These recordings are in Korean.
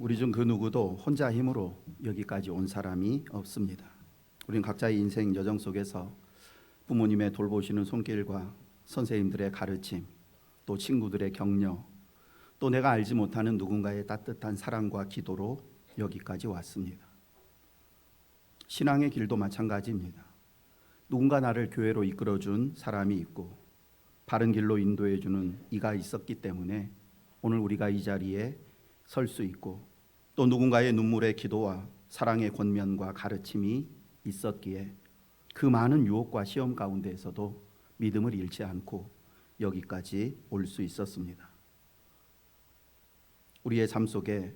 우리 중 그 누구도 혼자 힘으로 여기까지 온 사람이 없습니다. 우리는 각자의 인생 여정 속에서 부모님의 돌보시는 손길과 선생님들의 가르침, 또 친구들의 격려, 또 내가 알지 못하는 누군가의 따뜻한 사랑과 기도로 여기까지 왔습니다. 신앙의 길도 마찬가지입니다. 누군가 나를 교회로 이끌어준 사람이 있고 바른 길로 인도해주는 이가 있었기 때문에 오늘 우리가 이 자리에 설 수 있고, 또 누군가의 눈물의 기도와 사랑의 권면과 가르침이 있었기에 그 많은 유혹과 시험 가운데에서도 믿음을 잃지 않고 여기까지 올 수 있었습니다. 우리의 삶 속에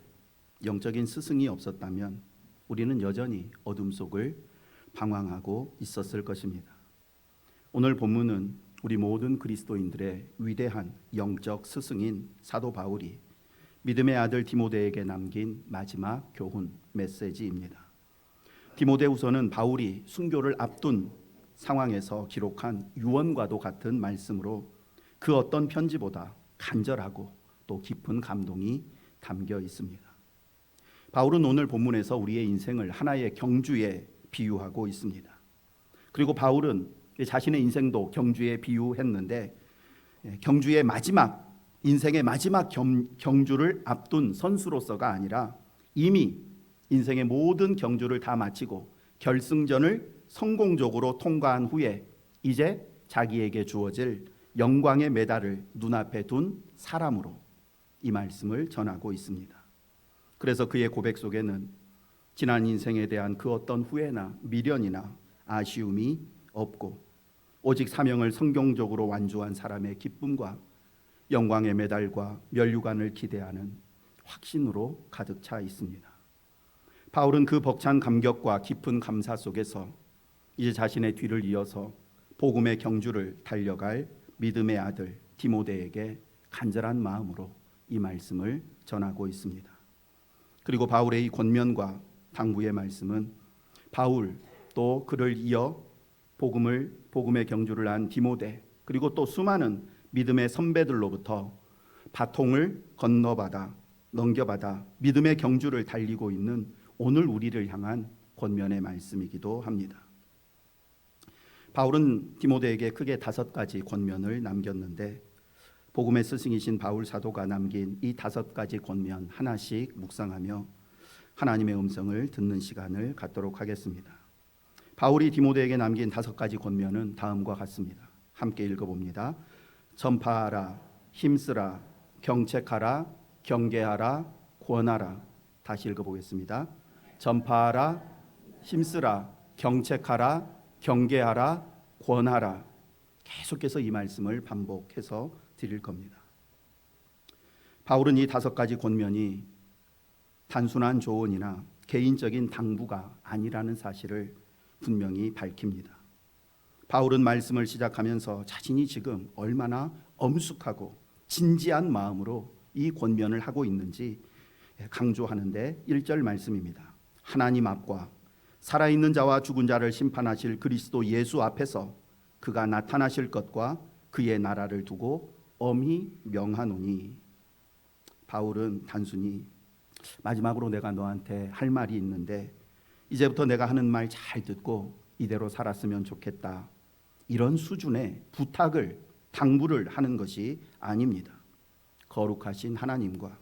영적인 스승이 없었다면 우리는 여전히 어둠 속을 방황하고 있었을 것입니다. 오늘 본문은 우리 모든 그리스도인들의 위대한 영적 스승인 사도 바울이 믿음의 아들 디모데에게 남긴 마지막 교훈 메시지입니다. 디모데후서는 바울이 순교를 앞둔 상황에서 기록한 유언과도 같은 말씀으로 그 어떤 편지보다 간절하고 또 깊은 감동이 담겨 있습니다. 바울은 오늘 본문에서 우리의 인생을 하나의 경주에 비유하고 있습니다. 그리고 바울은 자신의 인생도 경주에 비유했는데, 경주의 마지막, 인생의 마지막 경주를 앞둔 선수로서가 아니라 이미 인생의 모든 경주를 다 마치고 결승전을 성공적으로 통과한 후에 이제 자기에게 주어질 영광의 메달을 눈앞에 둔 사람으로 이 말씀을 전하고 있습니다. 그래서 그의 고백 속에는 지난 인생에 대한 그 어떤 후회나 미련이나 아쉬움이 없고 오직 사명을 성공적으로 완주한 사람의 기쁨과 영광의 메달과 면류관을 기대하는 확신으로 가득 차 있습니다. 바울은 그 벅찬 감격과 깊은 감사 속에서 이제 자신의 뒤를 이어서 복음의 경주를 달려갈 믿음의 아들 디모데에게 간절한 마음으로 이 말씀을 전하고 있습니다. 그리고 바울의 이 권면과 당부의 말씀은 바울 또 그를 이어 복음의 경주를 한 디모데, 그리고 또 수많은 믿음의 선배들로부터 바통을 넘겨받아 믿음의 경주를 달리고 있는 오늘 우리를 향한 권면의 말씀이기도 합니다. 바울은 디모데에게 크게 5가지 권면을 남겼는데, 복음의 스승이신 바울 사도가 남긴 이 5가지 권면 하나씩 묵상하며 하나님의 음성을 듣는 시간을 갖도록 하겠습니다. 바울이 디모데에게 남긴 5가지 권면은 다음과 같습니다. 함께 읽어봅니다. 전파하라, 힘쓰라, 경책하라, 경계하라, 권하라. 다시 읽어보겠습니다. 전파하라, 힘쓰라, 경책하라, 경계하라, 권하라. 계속해서 이 말씀을 반복해서 드릴 겁니다. 바울은 이 5가지 권면이 단순한 조언이나 개인적인 당부가 아니라는 사실을 분명히 밝힙니다. 바울은 말씀을 시작하면서 자신이 지금 얼마나 엄숙하고 진지한 마음으로 이 권면을 하고 있는지 강조하는데 1절 말씀입니다. 하나님 앞과 살아있는 자와 죽은 자를 심판하실 그리스도 예수 앞에서 그가 나타나실 것과 그의 나라를 두고 엄히 명하노니. 바울은 단순히 마지막으로 내가 너한테 할 말이 있는데 이제부터 내가 하는 말 잘 듣고 이대로 살았으면 좋겠다, 이런 수준의 부탁을, 당부를 하는 것이 아닙니다. 거룩하신 하나님과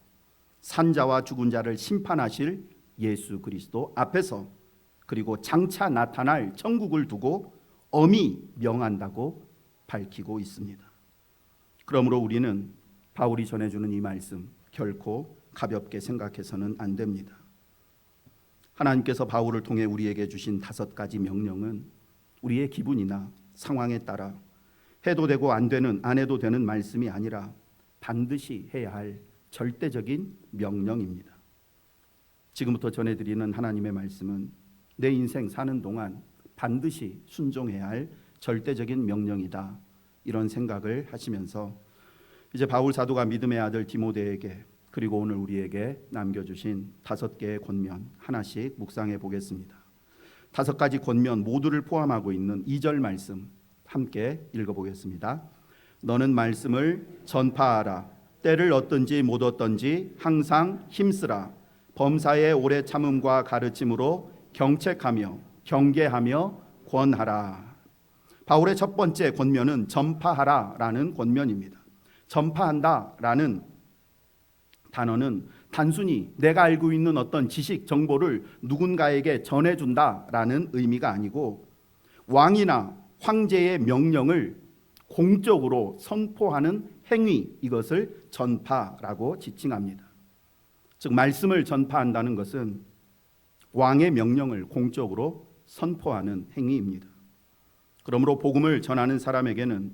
산자와 죽은 자를 심판하실 예수 그리스도 앞에서, 그리고 장차 나타날 천국을 두고 엄히 명한다고 밝히고 있습니다. 그러므로 우리는 바울이 전해주는 이 말씀 결코 가볍게 생각해서는 안 됩니다. 하나님께서 바울을 통해 우리에게 주신 5가지 명령은 우리의 기분이나 상황에 따라 해도 되고 안 해도 되는 말씀이 아니라 반드시 해야 할 절대적인 명령입니다. 지금부터 전해드리는 하나님의 말씀은 내 인생 사는 동안 반드시 순종해야 할 절대적인 명령이다, 이런 생각을 하시면서 이제 바울 사도가 믿음의 아들 디모데에게, 그리고 오늘 우리에게 남겨주신 5개의 권면 하나씩 묵상해 보겠습니다. 5가지 권면 모두를 포함하고 있는 2절 말씀 함께 읽어보겠습니다. 너는 말씀을 전파하라. 때를 얻든지 못 얻든지 항상 힘쓰라. 범사의 오래 참음과 가르침으로 경책하며 경계하며 권하라. 바울의 첫 번째 권면은 전파하라라는 권면입니다. 전파한다라는 단어는 단순히 내가 알고 있는 어떤 지식, 정보를 누군가에게 전해준다라는 의미가 아니고 왕이나 황제의 명령을 공적으로 선포하는 행위, 이것을 전파라고 지칭합니다. 즉 말씀을 전파한다는 것은 왕의 명령을 공적으로 선포하는 행위입니다. 그러므로 복음을 전하는 사람에게는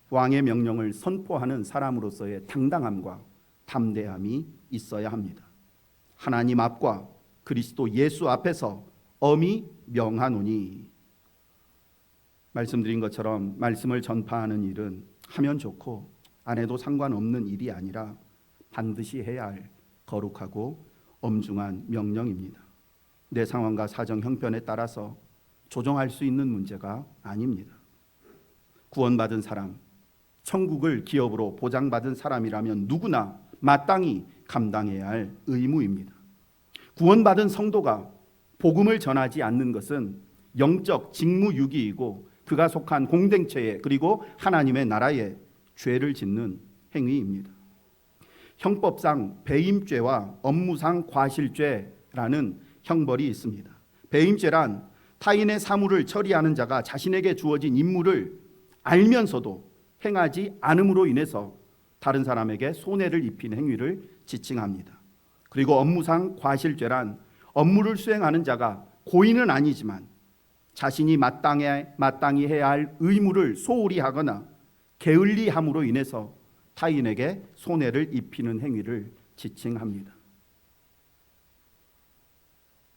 왕의 명령을 선포하는 사람으로서의 당당함과 담대함이 있어야 합니다. 하나님 앞과 그리스도 예수 앞에서 엄히 명하노니, 말씀드린 것처럼 말씀을 전파하는 일은 하면 좋고 안 해도 상관없는 일이 아니라 반드시 해야 할 거룩하고 엄중한 명령입니다. 내 상황과 사정 형편에 따라서 조정할 수 있는 문제가 아닙니다. 구원받은 사람, 천국을 기업으로 보장받은 사람이라면 누구나 마땅히 감당해야 할 의무입니다. 구원받은 성도가 복음을 전하지 않는 것은 영적 직무유기이고 그가 속한 공동체에 그리고 하나님의 나라에 죄를 짓는 행위입니다. 형법상 배임죄와 업무상 과실죄라는 형벌이 있습니다. 배임죄란 타인의 사물을 처리하는 자가 자신에게 주어진 임무를 알면서도 행하지 않음으로 인해서 다른 사람에게 손해를 입힌 행위를 지칭합니다. 그리고 업무상 과실죄란 업무를 수행하는 자가 고의는 아니지만 자신이 마땅히 해야 할 의무를 소홀히 하거나 게을리함으로 인해서 타인에게 손해를 입히는 행위를 지칭합니다.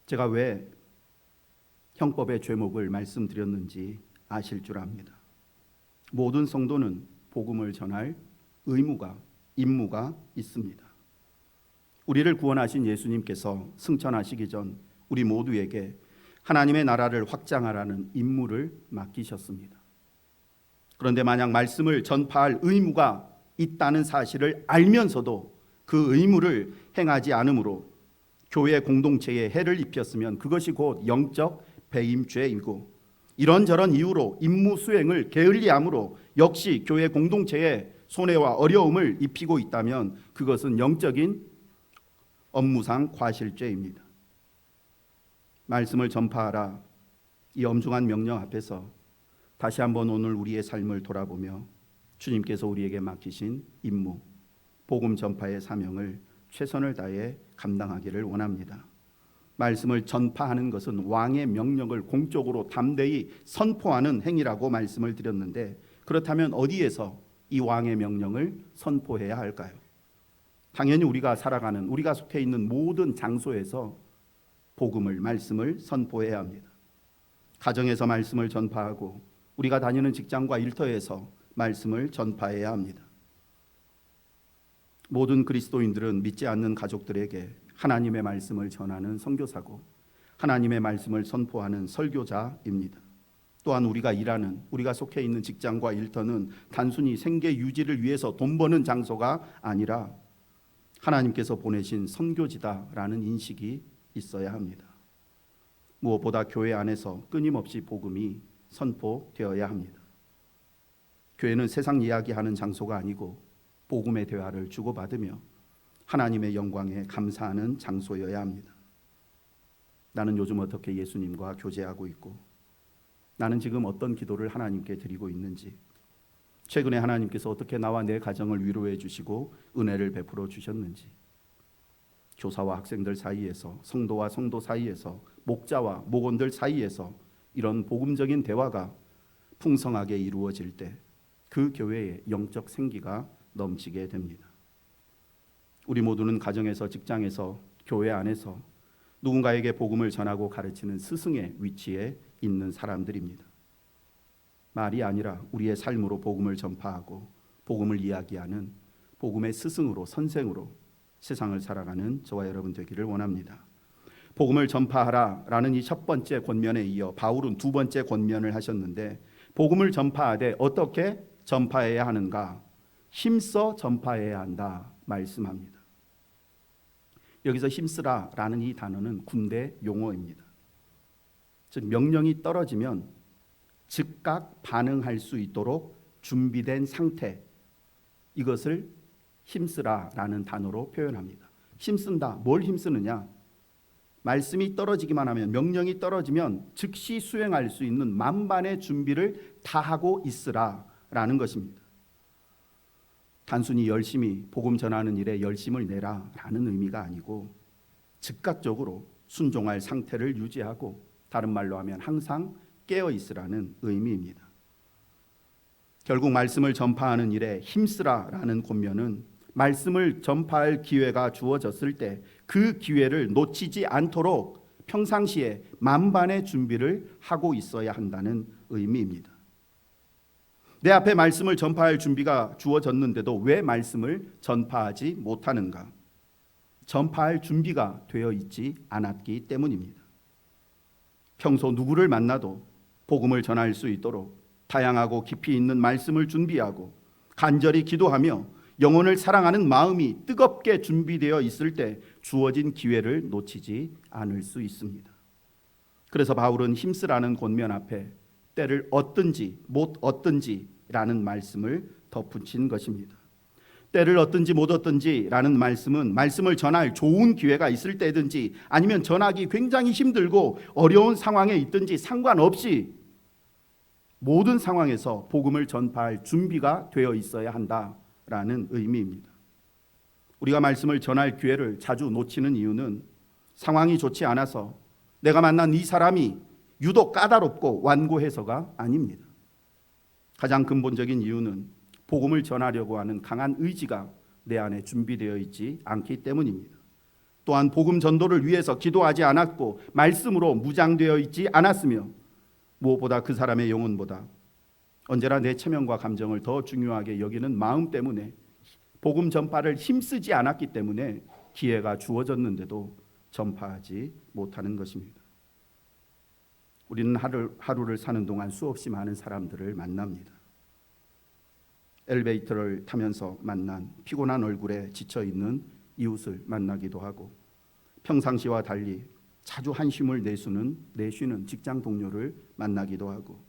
제가 왜 형법의 죄목을 말씀드렸는지 아실 줄 압니다. 모든 성도는 복음을 전할 의무가, 임무가 있습니다. 우리를 구원하신 예수님께서 승천하시기 전 우리 모두에게 하나님의 나라를 확장하라는 임무를 맡기셨습니다. 그런데 만약 말씀을 전파할 의무가 있다는 사실을 알면서도 그 의무를 행하지 않으므로 교회 공동체에 해를 입혔으면 그것이 곧 영적 배임죄이고, 이런저런 이유로 임무 수행을 게을리함으로 역시 교회 공동체에 손해와 어려움을 입히고 있다면 그것은 영적인 업무상 과실죄입니다. 말씀을 전파하라, 이 엄중한 명령 앞에서 다시 한번 오늘 우리의 삶을 돌아보며 주님께서 우리에게 맡기신 임무, 복음 전파의 사명을 최선을 다해 감당하기를 원합니다. 말씀을 전파하는 것은 왕의 명령을 공적으로 담대히 선포하는 행위라고 말씀을 드렸는데, 그렇다면 어디에서 이 왕의 명령을 선포해야 할까요? 당연히 우리가 살아가는, 우리가 속해 있는 모든 장소에서 복음을, 말씀을 선포해야 합니다. 가정에서 말씀을 전파하고 우리가 다니는 직장과 일터에서 말씀을 전파해야 합니다. 모든 그리스도인들은 믿지 않는 가족들에게 하나님의 말씀을 전하는 선교사고 하나님의 말씀을 선포하는 설교자입니다. 또한 우리가 일하는, 우리가 속해 있는 직장과 일터는 단순히 생계 유지를 위해서 돈 버는 장소가 아니라 하나님께서 보내신 선교지다라는 인식이 있어야 합니다. 무엇보다 교회 안에서 끊임없이 복음이 선포되어야 합니다. 교회는 세상 이야기하는 장소가 아니고 복음의 대화를 주고받으며 하나님의 영광에 감사하는 장소여야 합니다. 나는 요즘 어떻게 예수님과 교제하고 있고, 나는 지금 어떤 기도를 하나님께 드리고 있는지, 최근에 하나님께서 어떻게 나와 내 가정을 위로해 주시고 은혜를 베풀어 주셨는지, 교사와 학생들 사이에서, 성도와 성도 사이에서, 목자와 목원들 사이에서 이런 복음적인 대화가 풍성하게 이루어질 때 그 교회에 영적 생기가 넘치게 됩니다. 우리 모두는 가정에서, 직장에서, 교회 안에서 누군가에게 복음을 전하고 가르치는 스승의 위치에 있는 사람들입니다. 말이 아니라 우리의 삶으로 복음을 전파하고 복음을 이야기하는 복음의 스승으로, 선생으로 세상을 살아가는 저와 여러분 되기를 원합니다. 복음을 전파하라라는 이 첫 번째 권면에 이어 바울은 두 번째 권면을 하셨는데, 복음을 전파하되 어떻게 전파해야 하는가? 힘써 전파해야 한다 말씀합니다. 여기서 힘쓰라라는 이 단어는 군대 용어입니다. 즉 명령이 떨어지면 즉각 반응할 수 있도록 준비된 상태, 이것을 힘쓰라라는 단어로 표현합니다. 힘쓴다. 뭘 힘쓰느냐? 말씀이 떨어지기만 하면, 명령이 떨어지면 즉시 수행할 수 있는 만반의 준비를 다 하고 있으라라는 것입니다. 단순히 열심히 복음 전하는 일에 열심을 내라라는 의미가 아니고 즉각적으로 순종할 상태를 유지하고, 다른 말로 하면 항상 깨어 있으라는 의미입니다. 결국 말씀을 전파하는 일에 힘쓰라라는 권면은 말씀을 전파할 기회가 주어졌을 때 그 기회를 놓치지 않도록 평상시에 만반의 준비를 하고 있어야 한다는 의미입니다. 내 앞에 말씀을 전파할 준비가 주어졌는데도 왜 말씀을 전파하지 못하는가? 전파할 준비가 되어 있지 않았기 때문입니다. 평소 누구를 만나도 복음을 전할 수 있도록 다양하고 깊이 있는 말씀을 준비하고 간절히 기도하며 영혼을 사랑하는 마음이 뜨겁게 준비되어 있을 때 주어진 기회를 놓치지 않을 수 있습니다. 그래서 바울은 힘쓰라는 권면 앞에 때를 얻든지 못 얻든지라는 말씀을 덧붙인 것입니다. 때를 얻든지 못 얻든지라는 말씀은 말씀을 전할 좋은 기회가 있을 때든지 아니면 전하기 굉장히 힘들고 어려운 상황에 있든지 상관없이 모든 상황에서 복음을 전파할 준비가 되어 있어야 한다라는 의미입니다. 우리가 말씀을 전할 기회를 자주 놓치는 이유는 상황이 좋지 않아서 내가 만난 이 사람이 유독 까다롭고 완고해서가 아닙니다. 가장 근본적인 이유는 복음을 전하려고 하는 강한 의지가 내 안에 준비되어 있지 않기 때문입니다. 또한 복음 전도를 위해서 기도하지 않았고 말씀으로 무장되어 있지 않았으며 무엇보다 그 사람의 영혼보다 언제나 내 체면과 감정을 더 중요하게 여기는 마음 때문에 복음 전파를 힘쓰지 않았기 때문에 기회가 주어졌는데도 전파하지 못하는 것입니다. 우리는 하루를 사는 동안 수없이 많은 사람들을 만납니다. 엘리베이터를 타면서 만난 피곤한 얼굴에 지쳐있는 이웃을 만나기도 하고, 평상시와 달리 자주 한숨을 내쉬는 직장 동료를 만나기도 하고,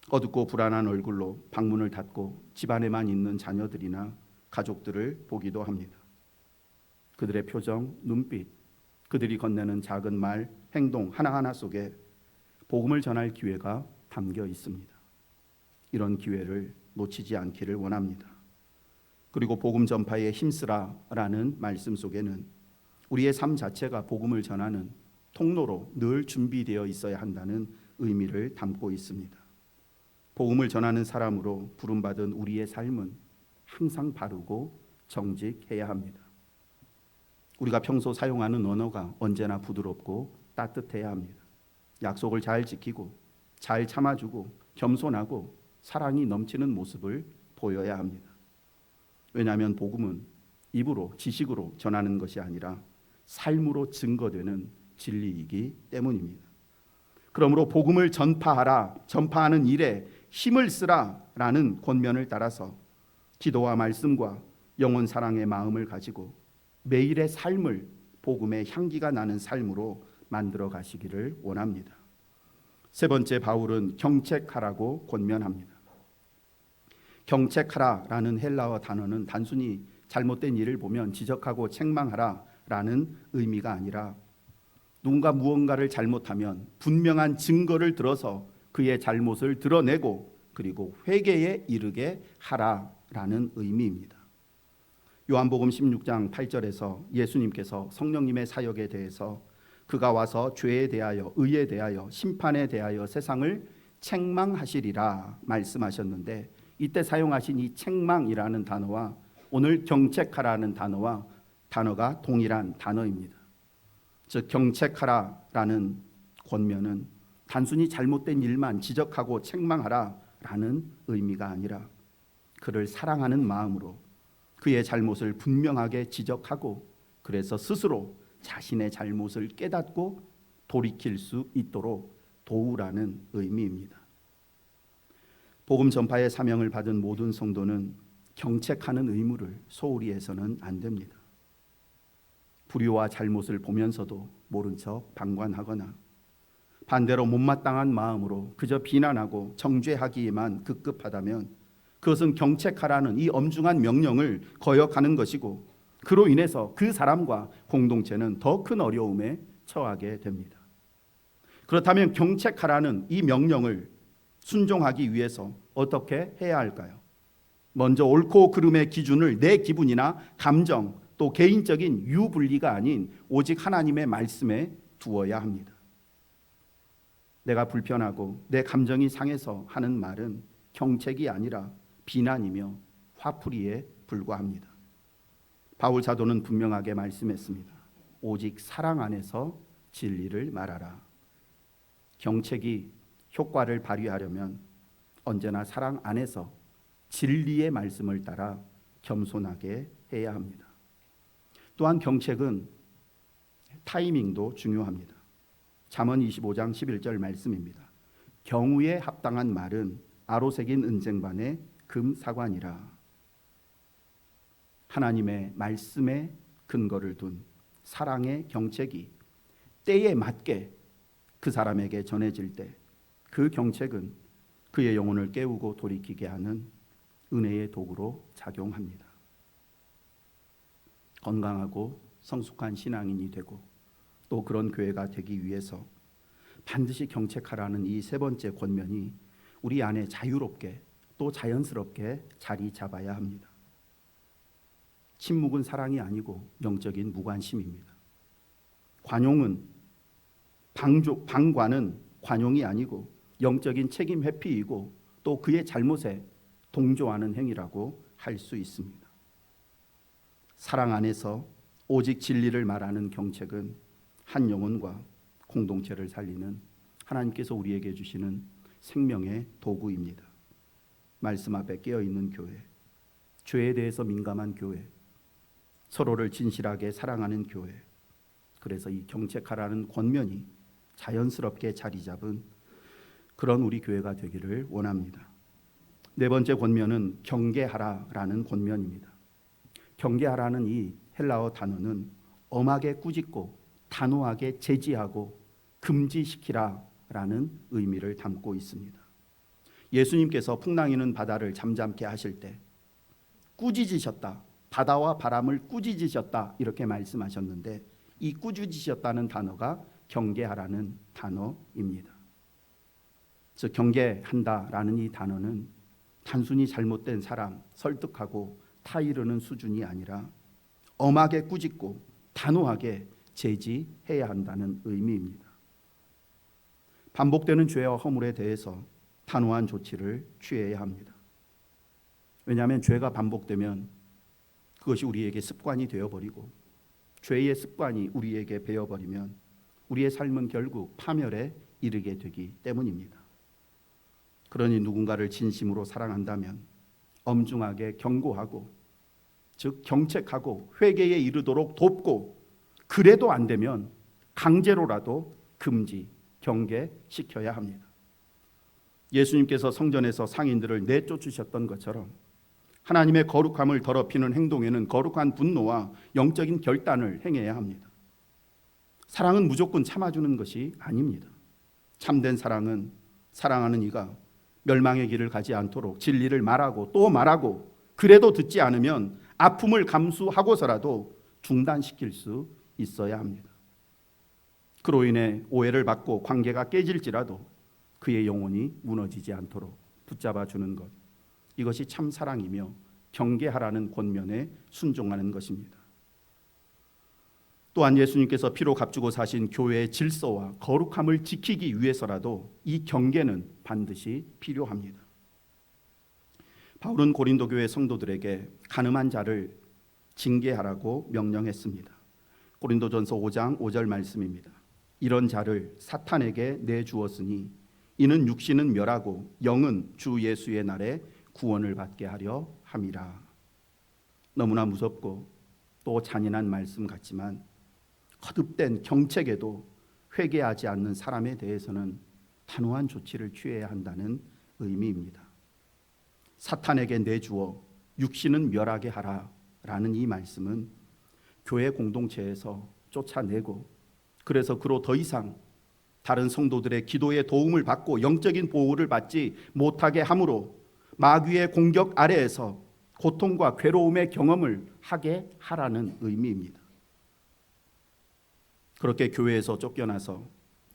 어둡고 불안한 얼굴로 방문을 닫고 집안에만 있는 자녀들이나 가족들을 보기도 합니다. 그들의 표정, 눈빛, 그들이 건네는 작은 말, 행동 하나하나 속에 복음을 전할 기회가 담겨 있습니다. 이런 기회를 놓치지 않기를 원합니다. 그리고 복음 전파에 힘쓰라라는 말씀 속에는 우리의 삶 자체가 복음을 전하는 통로로 늘 준비되어 있어야 한다는 의미를 담고 있습니다. 복음을 전하는 사람으로 부름받은 우리의 삶은 항상 바르고 정직해야 합니다. 우리가 평소 사용하는 언어가 언제나 부드럽고 따뜻해야 합니다. 약속을 잘 지키고 잘 참아주고 겸손하고 사랑이 넘치는 모습을 보여야 합니다. 왜냐하면 복음은 입으로 지식으로 전하는 것이 아니라 삶으로 증거되는 진리이기 때문입니다. 그러므로 복음을 전파하는 일에 힘을 쓰라라는 권면을 따라서 기도와 말씀과 영혼 사랑의 마음을 가지고 매일의 삶을 복음의 향기가 나는 삶으로 만들어 가시기를 원합니다. 세 번째, 바울은 경책하라고 권면합니다. 경책하라라는 헬라어 단어는 단순히 잘못된 일을 보면 지적하고 책망하라라는 의미가 아니라 누군가 무언가를 잘못하면 분명한 증거를 들어서 그의 잘못을 드러내고 그리고 회개에 이르게 하라라는 의미입니다. 요한복음 16장 8절에서 예수님께서 성령님의 사역에 대해서 그가 와서 죄에 대하여 의에 대하여 심판에 대하여 세상을 책망하시리라 말씀하셨는데, 이때 사용하신 이 책망이라는 단어와 오늘 경책하라는 단어가 동일한 단어입니다. 즉 경책하라라는 권면은 단순히 잘못된 일만 지적하고 책망하라라는 의미가 아니라 그를 사랑하는 마음으로 그의 잘못을 분명하게 지적하고 그래서 스스로 자신의 잘못을 깨닫고 돌이킬 수 있도록 도우라는 의미입니다. 복음 전파의 사명을 받은 모든 성도는 경책하는 의무를 소홀히 해서는 안 됩니다. 불의와 잘못을 보면서도 모른 척 방관하거나 반대로 못마땅한 마음으로 그저 비난하고 정죄하기에만 급급하다면 그것은 경책하라는 이 엄중한 명령을 거역하는 것이고, 그로 인해서 그 사람과 공동체는 더 큰 어려움에 처하게 됩니다. 그렇다면 경책하라는 이 명령을 순종하기 위해서 어떻게 해야 할까요? 먼저 옳고 그름의 기준을 내 기분이나 감정 또 개인적인 유불리가 아닌 오직 하나님의 말씀에 두어야 합니다. 내가 불편하고 내 감정이 상해서 하는 말은 경책이 아니라 비난이며 화풀이에 불과합니다. 바울 사도는 분명하게 말씀했습니다. 오직 사랑 안에서 진리를 말하라. 경책이 효과를 발휘하려면 언제나 사랑 안에서 진리의 말씀을 따라 겸손하게 해야 합니다. 또한 경책은 타이밍도 중요합니다. 잠언 25장 11절 말씀입니다. 경우에 합당한 말은 아로새긴 은쟁반의 금사관이라. 하나님의 말씀에 근거를 둔 사랑의 경책이 때에 맞게 그 사람에게 전해질 때 그 경책은 그의 영혼을 깨우고 돌이키게 하는 은혜의 도구로 작용합니다. 건강하고 성숙한 신앙인이 되고 또 그런 교회가 되기 위해서 반드시 경책하라는 이 세 번째 권면이 우리 안에 자유롭게 또 자연스럽게 자리 잡아야 합니다. 침묵은 사랑이 아니고 영적인 무관심입니다. 관용은 방관은 관용이 아니고 영적인 책임 회피이고 또 그의 잘못에 동조하는 행위라고 할 수 있습니다. 사랑 안에서 오직 진리를 말하는 경책은 한 영혼과 공동체를 살리는 하나님께서 우리에게 주시는 생명의 도구입니다. 말씀 앞에 깨어있는 교회, 죄에 대해서 민감한 교회, 서로를 진실하게 사랑하는 교회, 그래서 이 경책하라는 권면이 자연스럽게 자리 잡은 그런 우리 교회가 되기를 원합니다. 네 번째 권면은 경계하라라는 권면입니다. 경계하라는 이 헬라어 단어는 엄하게 꾸짖고 단호하게 제지하고 금지시키라라는 의미를 담고 있습니다. 예수님께서 풍랑이는 바다를 잠잠케 하실 때 꾸짖으셨다, 바다와 바람을 꾸짖으셨다 이렇게 말씀하셨는데, 이 꾸짖으셨다는 단어가 경계하라는 단어입니다. 즉 경계한다라는 이 단어는 단순히 잘못된 사람 설득하고 타이르는 수준이 아니라 엄하게 꾸짖고 단호하게 제지해야 한다는 의미입니다. 반복되는 죄와 허물에 대해서 단호한 조치를 취해야 합니다. 왜냐하면 죄가 반복되면 그것이 우리에게 습관이 되어버리고 죄의 습관이 우리에게 배어버리면 우리의 삶은 결국 파멸에 이르게 되기 때문입니다. 그러니 누군가를 진심으로 사랑한다면 엄중하게 경고하고, 즉 경책하고 회개에 이르도록 돕고, 그래도 안 되면 강제로라도 금지, 경계시켜야 합니다. 예수님께서 성전에서 상인들을 내쫓으셨던 것처럼 하나님의 거룩함을 더럽히는 행동에는 거룩한 분노와 영적인 결단을 행해야 합니다. 사랑은 무조건 참아주는 것이 아닙니다. 참된 사랑은 사랑하는 이가 멸망의 길을 가지 않도록 진리를 말하고 또 말하고, 그래도 듣지 않으면 아픔을 감수하고서라도 중단시킬 수 있어야 합니다. 그로 인해 오해를 받고 관계가 깨질지라도 그의 영혼이 무너지지 않도록 붙잡아 주는 것, 이것이 참 사랑이며 경계하라는 권면에 순종하는 것입니다. 또한 예수님께서 피로 값주고 사신 교회의 질서와 거룩함을 지키기 위해서라도 이 경계는 반드시 필요합니다. 바울은 고린도 교회 성도들에게 간음한 자를 징계하라고 명령했습니다. 고린도전서 5장 5절 말씀입니다. 이런 자를 사탄에게 내주었으니 이는 육신은 멸하고 영은 주 예수의 날에 구원을 받게 하려 함이라. 너무나 무섭고 또 잔인한 말씀 같지만 거듭된 경책에도 회개하지 않는 사람에 대해서는 단호한 조치를 취해야 한다는 의미입니다. 사탄에게 내주어 육신은 멸하게 하라라는 이 말씀은 교회 공동체에서 쫓아내고, 그래서 그로 더 이상 다른 성도들의 기도의 도움을 받고 영적인 보호를 받지 못하게 함으로 마귀의 공격 아래에서 고통과 괴로움의 경험을 하게 하라는 의미입니다. 그렇게 교회에서 쫓겨나서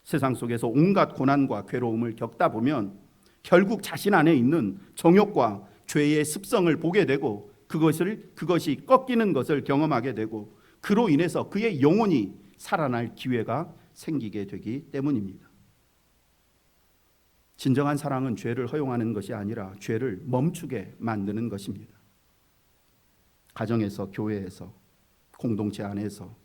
세상 속에서 온갖 고난과 괴로움을 겪다 보면 결국 자신 안에 있는 정욕과 죄의 습성을 보게 되고 그것이 꺾이는 것을 경험하게 되고, 그로 인해서 그의 영혼이 살아날 기회가 생기게 되기 때문입니다. 진정한 사랑은 죄를 허용하는 것이 아니라 죄를 멈추게 만드는 것입니다. 가정에서, 교회에서, 공동체 안에서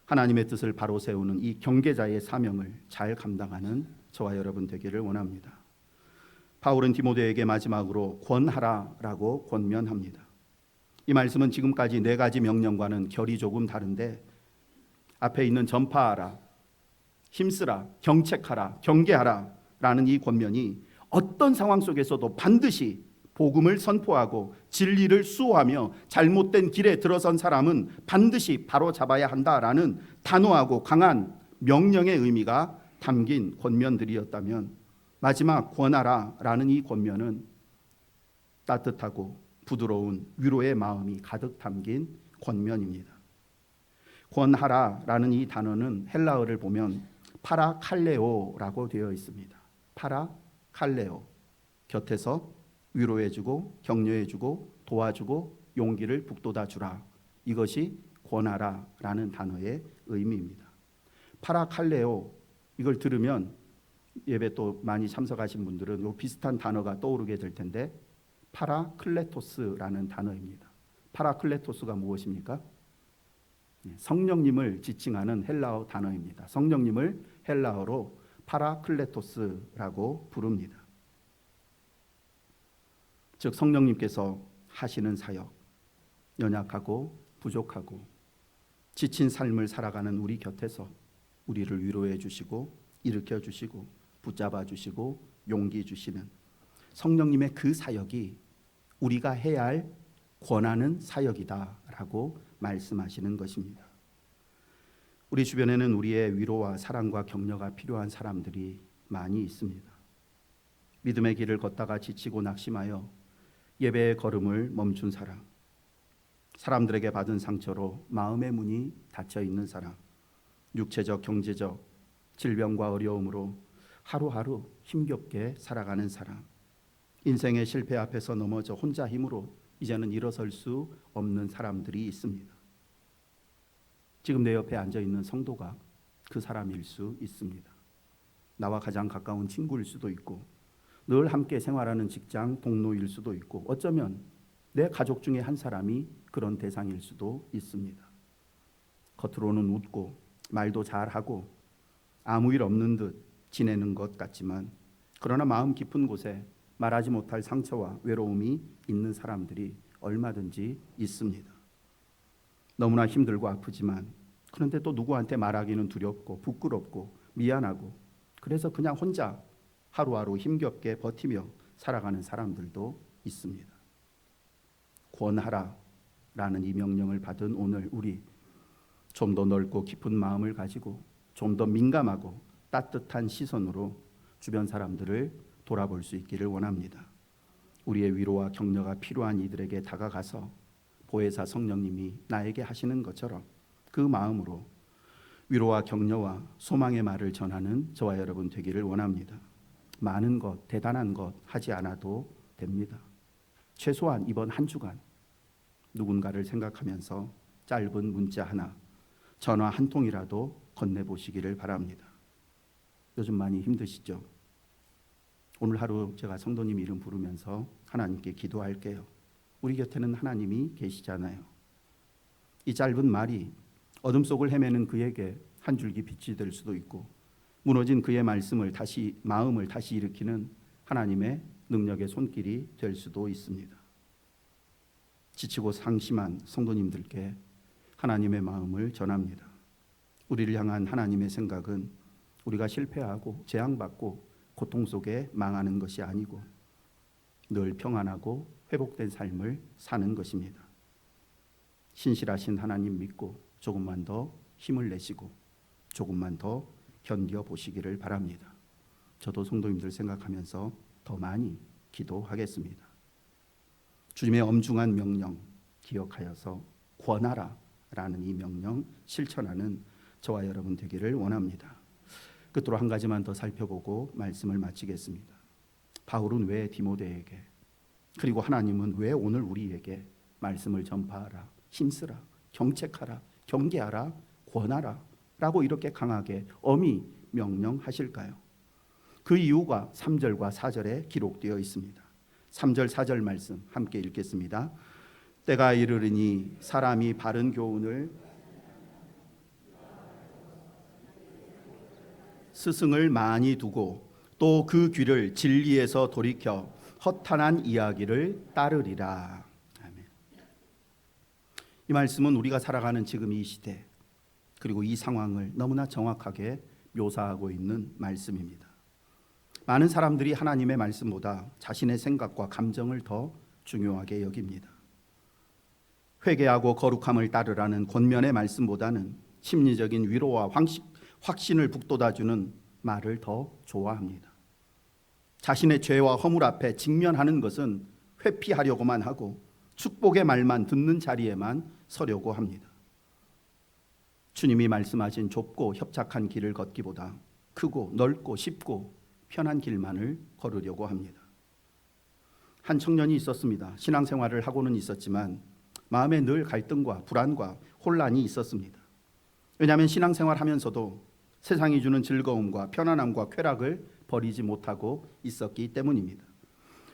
하나님의 뜻을 바로 세우는 이 경계자의 사명을 잘 감당하는 저와 여러분 되기를 원합니다. 바울은 디모데에게 마지막으로 권하라라고 권면합니다. 이 말씀은 지금까지 4가지 명령과는 결이 조금 다른데, 앞에 있는 전파하라, 힘쓰라, 경책하라, 경계하라 라는 이 권면이 어떤 상황 속에서도 반드시 복음을 선포하고 진리를 수호하며 잘못된 길에 들어선 사람은 반드시 바로잡아야 한다라는 단호하고 강한 명령의 의미가 담긴 권면들이었다면, 마지막 권하라라는 이 권면은 따뜻하고 부드러운 위로의 마음이 가득 담긴 권면입니다. 권하라라는 이 단어는 헬라어를 보면 파라칼레오라고 되어 있습니다. 파라칼레오, 곁에서 위로해주고 격려해주고 도와주고 용기를 북돋아 주라, 이것이 권하라라는 단어의 의미입니다. 파라칼레오, 이걸 들으면 예배 또 많이 참석하신 분들은 요 비슷한 단어가 떠오르게 될 텐데, 파라클레토스라는 단어입니다. 파라클레토스가 무엇입니까? 성령님을 지칭하는 헬라어 단어입니다. 성령님을 헬라어로 파라클레토스라고 부릅니다. 즉 성령님께서 하시는 사역, 연약하고 부족하고 지친 삶을 살아가는 우리 곁에서 우리를 위로해 주시고 일으켜 주시고 붙잡아 주시고 용기 주시는 성령님의 그 사역이 우리가 해야 할 권하는 사역이다라고 말씀하시는 것입니다. 우리 주변에는 우리의 위로와 사랑과 격려가 필요한 사람들이 많이 있습니다. 믿음의 길을 걷다가 지치고 낙심하여 예배의 걸음을 멈춘 사람, 사람들에게 받은 상처로 마음의 문이 닫혀 있는 사람, 육체적, 경제적 질병과 어려움으로 하루하루 힘겹게 살아가는 사람, 인생의 실패 앞에서 넘어져 혼자 힘으로 이제는 일어설 수 없는 사람들이 있습니다. 지금 내 옆에 앉아 있는 성도가 그 사람일 수 있습니다. 나와 가장 가까운 친구일 수도 있고, 늘 함께 생활하는 직장 동료일 수도 있고, 어쩌면 내 가족 중에 한 사람이 그런 대상일 수도 있습니다. 겉으로는 웃고 말도 잘하고 아무 일 없는 듯 지내는 것 같지만, 그러나 마음 깊은 곳에 말하지 못할 상처와 외로움이 있는 사람들이 얼마든지 있습니다. 너무나 힘들고 아프지만, 그런데 또 누구한테 말하기는 두렵고 부끄럽고 미안하고, 그래서 그냥 혼자 하루하루 힘겹게 버티며 살아가는 사람들도 있습니다. 권하라라는 이 명령을 받은 오늘 우리, 좀 더 넓고 깊은 마음을 가지고 좀 더 민감하고 따뜻한 시선으로 주변 사람들을 돌아볼 수 있기를 원합니다. 우리의 위로와 격려가 필요한 이들에게 다가가서 보혜사 성령님이 나에게 하시는 것처럼 그 마음으로 위로와 격려와 소망의 말을 전하는 저와 여러분 되기를 원합니다. 많은 것, 대단한 것 하지 않아도 됩니다. 최소한 이번 한 주간 누군가를 생각하면서 짧은 문자 하나, 전화 한 통이라도 건네보시기를 바랍니다. 요즘 많이 힘드시죠? 오늘 하루 제가 성도님 이름 부르면서 하나님께 기도할게요. 우리 곁에는 하나님이 계시잖아요. 이 짧은 말이 어둠 속을 헤매는 그에게 한 줄기 빛이 될 수도 있고, 무너진 그의 마음을 다시 일으키는 하나님의 능력의 손길이 될 수도 있습니다. 지치고 상심한 성도님들께 하나님의 마음을 전합니다. 우리를 향한 하나님의 생각은 우리가 실패하고 재앙받고 고통 속에 망하는 것이 아니고 늘 평안하고 회복된 삶을 사는 것입니다. 신실하신 하나님 믿고 조금만 더 힘을 내시고 조금만 더 견뎌 보시기를 바랍니다. 저도 성도님들 생각하면서 더 많이 기도하겠습니다. 주님의 엄중한 명령 기억하여서 권하라 라는 이 명령 실천하는 저와 여러분 되기를 원합니다. 끝으로 한 가지만 더 살펴보고 말씀을 마치겠습니다. 바울은 왜 디모데에게 그리고 하나님은 왜 오늘 우리에게 말씀을 전파하라, 힘쓰라, 경책하라, 경계하라, 권하라 라고 이렇게 강하게 엄히 명령하실까요? 그 이유가 3절과 4절에 기록되어 있습니다. 3절 4절 말씀 함께 읽겠습니다. 때가 이르르니 사람이 바른 교훈을 스승을 많이 두고 또 그 귀를 진리에서 돌이켜 허탄한 이야기를 따르리라. 아멘. 이 말씀은 우리가 살아가는 지금 이 시대 그리고 이 상황을 너무나 정확하게 묘사하고 있는 말씀입니다. 많은 사람들이 하나님의 말씀보다 자신의 생각과 감정을 더 중요하게 여깁니다. 회개하고 거룩함을 따르라는 권면의 말씀보다는 심리적인 위로와 확신을 북돋아주는 말을 더 좋아합니다. 자신의 죄와 허물 앞에 직면하는 것은 회피하려고만 하고 축복의 말만 듣는 자리에만 서려고 합니다. 주님이 말씀하신 좁고 협착한 길을 걷기보다 크고 넓고 쉽고 편한 길만을 걸으려고 합니다. 한 청년이 있었습니다. 신앙생활을 하고는 있었지만 마음에 늘 갈등과 불안과 혼란이 있었습니다. 왜냐하면 신앙생활하면서도 세상이 주는 즐거움과 편안함과 쾌락을 버리지 못하고 있었기 때문입니다.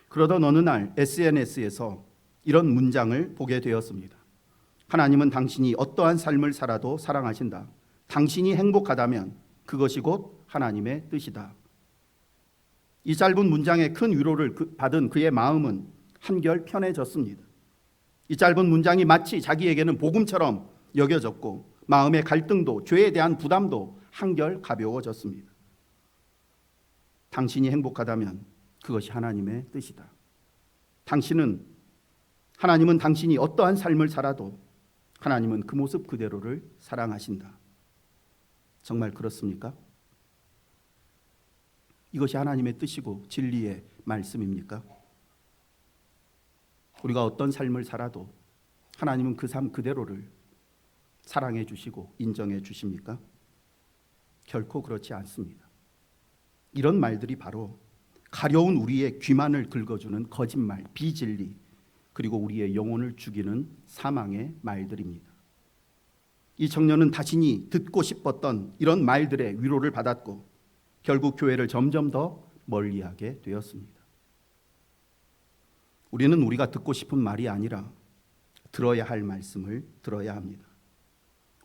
그러던 어느 날 SNS에서 이런 문장을 보게 되었습니다. 하나님은 당신이 어떠한 삶을 살아도 사랑하신다. 당신이 행복하다면 그것이 곧 하나님의 뜻이다. 이 짧은 문장에 큰 위로를 받은 그의 마음은 한결 편해졌습니다. 이 짧은 문장이 마치 자기에게는 복음처럼 여겨졌고 마음의 갈등도 죄에 대한 부담도 한결 가벼워졌습니다. 당신이 행복하다면 그것이 하나님의 뜻이다. 하나님은 당신이 어떠한 삶을 살아도 하나님은 그 모습 그대로를 사랑하신다. 정말 그렇습니까? 이것이 하나님의 뜻이고 진리의 말씀입니까? 우리가 어떤 삶을 살아도 하나님은 그 삶 그대로를 사랑해 주시고 인정해 주십니까? 결코 그렇지 않습니다. 이런 말들이 바로 가려운 우리의 귀만을 긁어주는 거짓말, 비진리, 그리고 우리의 영혼을 죽이는 사망의 말들입니다. 이 청년은 자신이 듣고 싶었던 이런 말들의 위로를 받았고 결국 교회를 점점 더 멀리하게 되었습니다. 우리는 우리가 듣고 싶은 말이 아니라 들어야 할 말씀을 들어야 합니다.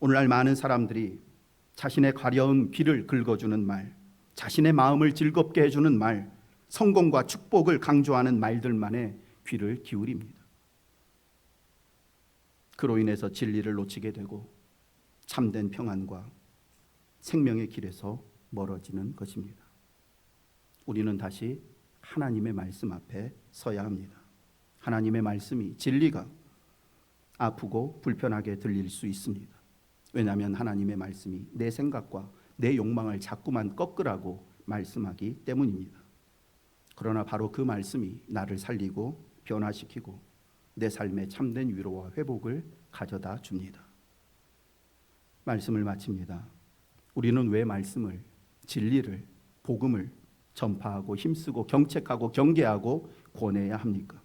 오늘날 많은 사람들이 자신의 가려운 귀를 긁어주는 말, 자신의 마음을 즐겁게 해주는 말, 성공과 축복을 강조하는 말들만에 귀를 기울입니다. 그로 인해서 진리를 놓치게 되고 참된 평안과 생명의 길에서 멀어지는 것입니다. 우리는 다시 하나님의 말씀 앞에 서야 합니다. 하나님의 말씀이 진리가 아프고 불편하게 들릴 수 있습니다. 왜냐하면 하나님의 말씀이 내 생각과 내 욕망을 자꾸만 꺾으라고 말씀하기 때문입니다. 그러나 바로 그 말씀이 나를 살리고 변화시키고 내 삶에 참된 위로와 회복을 가져다 줍니다. 말씀을 마칩니다. 우리는 왜 말씀을, 진리를, 복음을 전파하고 힘쓰고 경책하고 경계하고 권해야 합니까?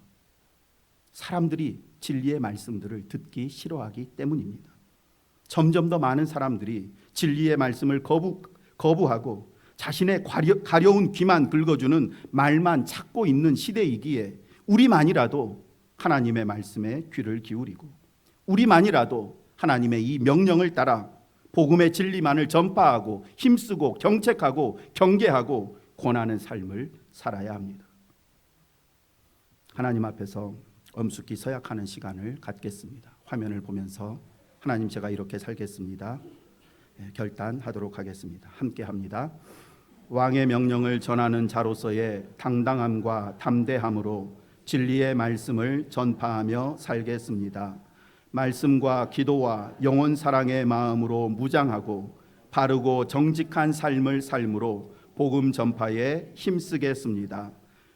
사람들이 진리의 말씀들을 듣기 싫어하기 때문입니다. 점점 더 많은 사람들이 진리의 말씀을 거부하고 자신의 가려운 귀만 긁어주는 말만 찾고 있는 시대이기에 우리만이라도 하나님의 말씀에 귀를 기울이고 우리만이라도 하나님의 이 명령을 따라 복음의 진리만을 전파하고 힘쓰고 경책하고 경계하고 권하는 삶을 살아야 합니다. 하나님 앞에서 엄숙히 서약하는 시간을 갖겠습니다. 화면을 보면서 하나님, 제가 이렇게 살겠습니다. 결단하도록 하겠습니다. 함께 합니다. 왕의 명령을 전하는 자로서의 당당함과 담대함으로 진리의 말씀을 전파하며 살겠습니다. 말씀과 기도와 영혼 사랑의 마음으로 무장하고 바르고 정직한 삶을 삶으로 복음 전파에 힘쓰겠습니다.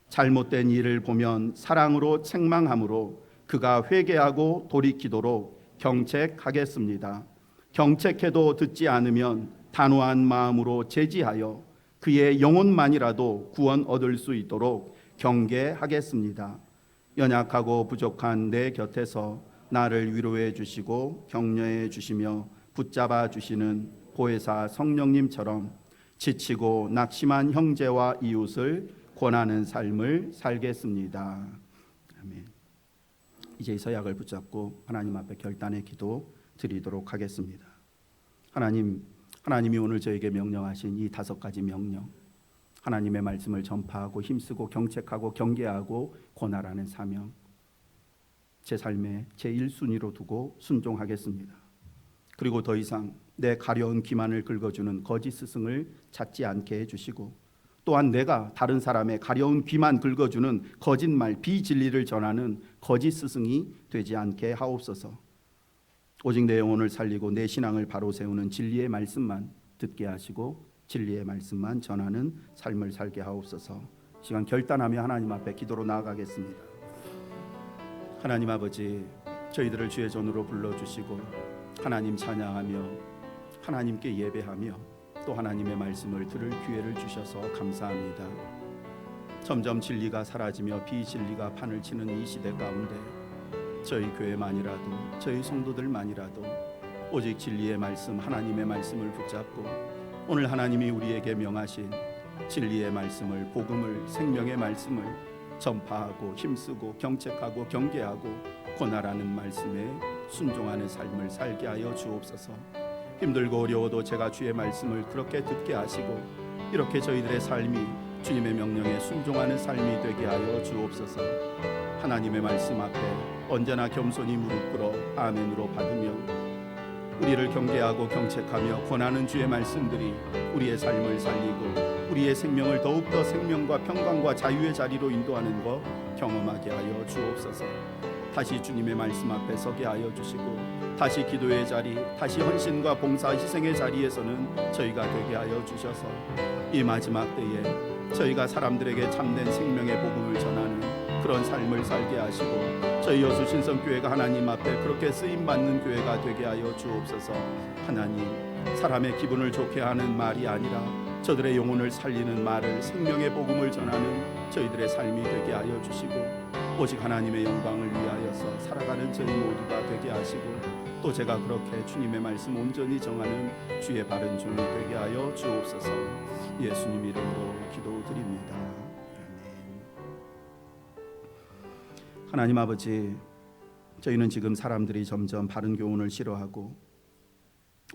잘못된 일을 보면 사랑으로 책망함으로 그가 회개하고 돌이키도록 경책하겠습니다. 경책해도 듣지 않으면 단호한 마음으로 제지하여 그의 영혼만이라도 구원 얻을 수 있도록 경계하겠습니다. 연약하고 부족한 내 곁에서 나를 위로해 주시고 격려해 주시며 붙잡아 주시는 보혜사 성령님처럼 지치고 낙심한 형제와 이웃을 권하는 삶을 살겠습니다. 아멘. 이제 이 서약을 붙잡고 하나님 앞에 결단의 기도 드리도록 하겠습니다. 하나님이 오늘 저에게 명령하신 이 5가지 명령, 하나님의 말씀을 전파하고 힘쓰고 경책하고 경계하고 권하라는 사명, 제 삶의 제1순위로 두고 순종하겠습니다. 그리고 더 이상 내 가려운 기만을 긁어주는 거짓 스승을 찾지 않게 해주시고, 또한 내가 다른 사람의 가려운 귀만 긁어주는 거짓말, 비진리를 전하는 거짓 스승이 되지 않게 하옵소서. 오직 내 영혼을 살리고 내 신앙을 바로 세우는 진리의 말씀만 듣게 하시고 진리의 말씀만 전하는 삶을 살게 하옵소서. 시간 결단하며 하나님 앞에 기도로 나아가겠습니다. 하나님 아버지, 저희들을 주의 전으로 불러주시고 하나님 찬양하며 하나님께 예배하며 또 하나님의 말씀을 들을 기회를 주셔서 감사합니다. 점점 진리가 사라지며 비진리가 판을 치는 이 시대 가운데 저희 교회만이라도, 저희 성도들만이라도 오직 진리의 말씀, 하나님의 말씀을 붙잡고 오늘 하나님이 우리에게 명하신 진리의 말씀을, 복음을, 생명의 말씀을 전파하고 힘쓰고 경책하고 경계하고 권하라는 말씀에 순종하는 삶을 살게 하여 주옵소서. 힘들고 어려워도 제가 주의 말씀을 그렇게 듣게 하시고 이렇게 저희들의 삶이 주님의 명령에 순종하는 삶이 되게 하여 주옵소서. 하나님의 말씀 앞에 언제나 겸손히 무릎 꿇어 아멘으로 받으며 우리를 경계하고 경책하며 권하는 주의 말씀들이 우리의 삶을 살리고 우리의 생명을 더욱더 생명과 평강과 자유의 자리로 인도하는 것 경험하게 하여 주옵소서. 다시 주님의 말씀 앞에 서게 하여 주시고 다시 기도의 자리, 다시 헌신과 봉사, 희생의 자리에서는 저희가 되게 하여 주셔서 이 마지막 때에 저희가 사람들에게 참된 생명의 복음을 전하는 그런 삶을 살게 하시고 저희 여수 신성교회가 하나님 앞에 그렇게 쓰임받는 교회가 되게 하여 주옵소서. 하나님, 사람의 기분을 좋게 하는 말이 아니라 저들의 영혼을 살리는 말을, 생명의 복음을 전하는 저희들의 삶이 되게 하여 주시고 오직 하나님의 영광을 위하여서 살아가는 저희 모두가 되게 하시고 또 제가 그렇게 주님의 말씀 온전히 정하는 주의 바른 종이 되게 하여 주옵소서. 예수님 이름으로 기도드립니다. 아멘. 하나님 아버지, 저희는 지금 사람들이 점점 바른 교훈을 싫어하고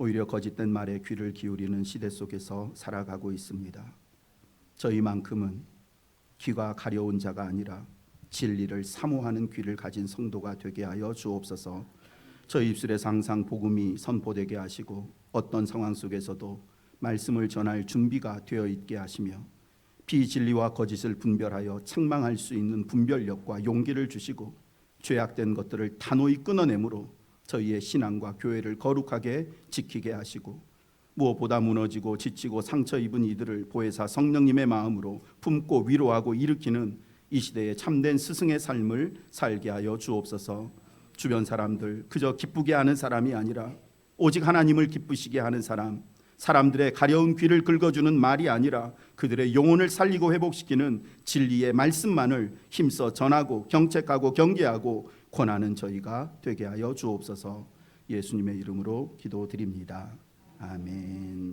오히려 거짓된 말에 귀를 기울이는 시대 속에서 살아가고 있습니다. 저희만큼은 귀가 가려운 자가 아니라 진리를 사모하는 귀를 가진 성도가 되게 하여 주옵소서. 저희 입술에서 항상 복음이 선포되게 하시고 어떤 상황 속에서도 말씀을 전할 준비가 되어 있게 하시며 비진리와 거짓을 분별하여 책망할 수 있는 분별력과 용기를 주시고 죄악된 것들을 단호히 끊어내므로 저희의 신앙과 교회를 거룩하게 지키게 하시고 무엇보다 무너지고 지치고 상처 입은 이들을 보혜사 성령님의 마음으로 품고 위로하고 일으키는 이 시대의 참된 스승의 삶을 살게 하여 주옵소서. 주변 사람들 그저 기쁘게 하는 사람이 아니라 오직 하나님을 기쁘시게 하는 사람, 사람들의 가려운 귀를 긁어주는 말이 아니라 그들의 영혼을 살리고 회복시키는 진리의 말씀만을 힘써 전하고 경책하고 경계하고 권하는 저희가 되게 하여 주옵소서. 예수님의 이름으로 기도드립니다. 아멘.